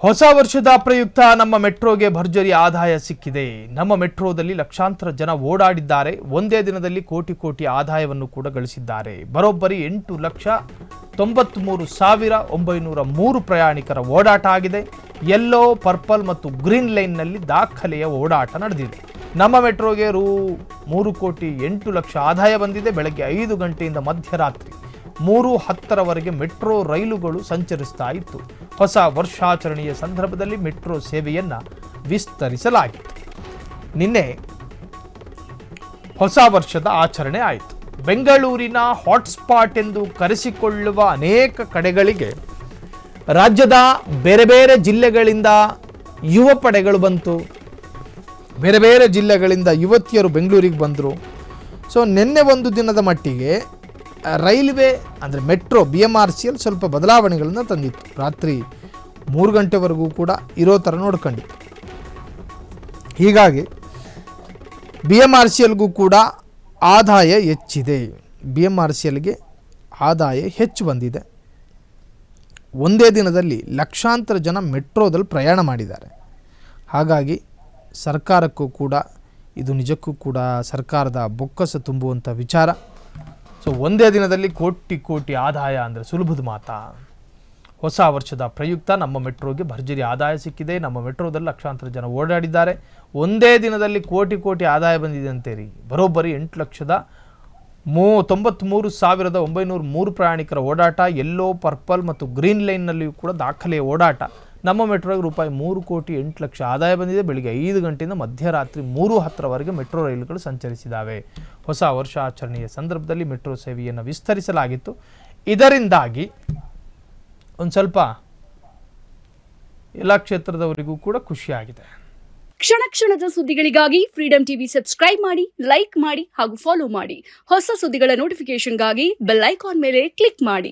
ಹೊಸ ವರ್ಷದ ಪ್ರಯುಕ್ತ ನಮ್ಮ ಮೆಟ್ರೋಗೆ ಭರ್ಜರಿ ಆದಾಯ ಸಿಕ್ಕಿದೆ. ನಮ್ಮ ಮೆಟ್ರೋದಲ್ಲಿ ಲಕ್ಷಾಂತರ ಜನ ಓಡಾಡಿದ್ದಾರೆ. ಒಂದೇ ದಿನದಲ್ಲಿ ಕೋಟಿ ಕೋಟಿ ಆದಾಯವನ್ನು ಕೂಡ ಗಳಿಸಿದ್ದಾರೆ. ಬರೋಬ್ಬರಿ 8,93,903 ಪ್ರಯಾಣಿಕರ ಓಡಾಟ ಆಗಿದೆ. ಯೆಲ್ಲೋ, ಪರ್ಪಲ್ ಮತ್ತು ಗ್ರೀನ್ ಲೈನ್ನಲ್ಲಿ ದಾಖಲೆಯ ಓಡಾಟ ನಡೆದಿದೆ. ನಮ್ಮ ಮೆಟ್ರೋಗೆ ರೂ 3,08,00,000 ಆದಾಯ ಬಂದಿದೆ. ಬೆಳಗ್ಗೆ 5 ಗಂಟೆಯಿಂದ ಮಧ್ಯರಾತ್ರಿ 3:10 ಮೆಟ್ರೋ ರೈಲುಗಳು ಸಂಚರಿಸ್ತಾ ಇತ್ತು. ಹೊಸ ವರ್ಷಾಚರಣೆಯ ಸಂದರ್ಭದಲ್ಲಿ ಮೆಟ್ರೋ ಸೇವೆಯನ್ನು ವಿಸ್ತರಿಸಲಾಗಿತ್ತು. ನಿನ್ನೆ ಹೊಸ ವರ್ಷದ ಆಚರಣೆ ಆಯಿತು. ಬೆಂಗಳೂರಿನ ಹಾಟ್ಸ್ಪಾಟ್ ಎಂದು ಕರೆಸಿಕೊಳ್ಳುವ ಅನೇಕ ಕಡೆಗಳಿಗೆ ರಾಜ್ಯದ ಬೇರೆ ಬೇರೆ ಜಿಲ್ಲೆಗಳಿಂದ ಯುವ ಪಡೆಗಳು ಬಂತು. ಬೇರೆ ಬೇರೆ ಜಿಲ್ಲೆಗಳಿಂದ ಯುವತಿಯರು ಬೆಂಗಳೂರಿಗೆ ಬಂದರು. ಸೊ ನಿನ್ನೆ ಒಂದು ದಿನದ ಮಟ್ಟಿಗೆ ರೈಲ್ವೆ ಅಂದರೆ ಮೆಟ್ರೋ BMRCL ಸ್ವಲ್ಪ ಬದಲಾವಣೆಗಳನ್ನು ತಂದಿತ್ತು. ರಾತ್ರಿ 3 ಗಂಟೆವರೆಗೂ ಕೂಡ ಇರೋ ಥರ ನೋಡ್ಕೊಂಡಿತ್ತು. ಹೀಗಾಗಿ BMRCLಗೂ ಕೂಡ ಆದಾಯ ಹೆಚ್ಚಿದೆ. BMRCLಗೆ ಆದಾಯ ಹೆಚ್ಚು ಬಂದಿದೆ. ಒಂದೇ ದಿನದಲ್ಲಿ ಲಕ್ಷಾಂತರ ಜನ ಮೆಟ್ರೋದಲ್ಲಿ ಪ್ರಯಾಣ ಮಾಡಿದ್ದಾರೆ. ಹಾಗಾಗಿ ಸರ್ಕಾರಕ್ಕೂ ಕೂಡ ಇದು ನಿಜಕ್ಕೂ ಕೂಡ ಸರ್ಕಾರದ ಬೊಕ್ಕಸ ತುಂಬುವಂಥ ವಿಚಾರ. ಸೊ ಒಂದೇ ದಿನದಲ್ಲಿ ಕೋಟಿ ಕೋಟಿ ಆದಾಯ ಅಂದರೆ ಸುಲಭದ ಮಾತಾ? ಹೊಸ ವರ್ಷದ ಪ್ರಯುಕ್ತ ನಮ್ಮ ಮೆಟ್ರೋಗೆ ಭರ್ಜರಿ ಆದಾಯ ಸಿಕ್ಕಿದೆ. ನಮ್ಮ ಮೆಟ್ರೋದಲ್ಲಿ ಲಕ್ಷಾಂತರ ಜನ ಓಡಾಡಿದ್ದಾರೆ. ಒಂದೇ ದಿನದಲ್ಲಿ ಕೋಟಿ ಕೋಟಿ ಆದಾಯ ಬಂದಿದೆ ಅಂತೇರಿ. ಬರೋಬ್ಬರಿ 8,93,903 ಪ್ರಯಾಣಿಕರ ಓಡಾಟ. ಯೆಲ್ಲೋ, ಪರ್ಪಲ್ ಮತ್ತು ಗ್ರೀನ್ ಲೈನ್ನಲ್ಲಿಯೂ ಕೂಡ ದಾಖಲೆಯ ಓಡಾಟ. ನಮ್ಮ ಮೆಟ್ರೋಗೆ ರೂಪಾಯಿ 3,08,00,000 ಆದಾಯ ಬಂದಿದೆ. ಬೆಳಿಗ್ಗೆ 5 ಗಂಟೆಯಿಂದ ಮಧ್ಯರಾತ್ರಿ 3:10 ಮೆಟ್ರೋ ರೈಲುಗಳು ಸಂಚರಿಸಿದ್ದಾವೆ. ಹೊಸ ವರ್ಷಾಚರಣೆಯ ಸಂದರ್ಭದಲ್ಲಿ ಮೆಟ್ರೋ ಸೇವೆಯನ್ನು ವಿಸ್ತರಿಸಲಾಗಿತ್ತು. ಇದರಿಂದಾಗಿ ಒಂದು ಸ್ವಲ್ಪ ಎಲ್ಲ ಕ್ಷೇತ್ರದವರಿಗೂ ಕೂಡ ಖುಷಿಯಾಗಿದೆ. ಕ್ಷಣ ಕ್ಷಣದ ಸುದ್ದಿಗಳಿಗಾಗಿ ಫ್ರೀಡಂ ಟಿವಿ ಸಬ್ಸ್ಕ್ರೈಬ್ ಮಾಡಿ, ಲೈಕ್ ಮಾಡಿ ಹಾಗೂ ಫಾಲೋ ಮಾಡಿ. ಹೊಸ ಸುದ್ದಿಗಳ ನೋಟಿಫಿಕೇಶನ್ಗಾಗಿ ಬೆಲ್ ಐಕಾನ್ ಮೇಲೆ ಕ್ಲಿಕ್ ಮಾಡಿ.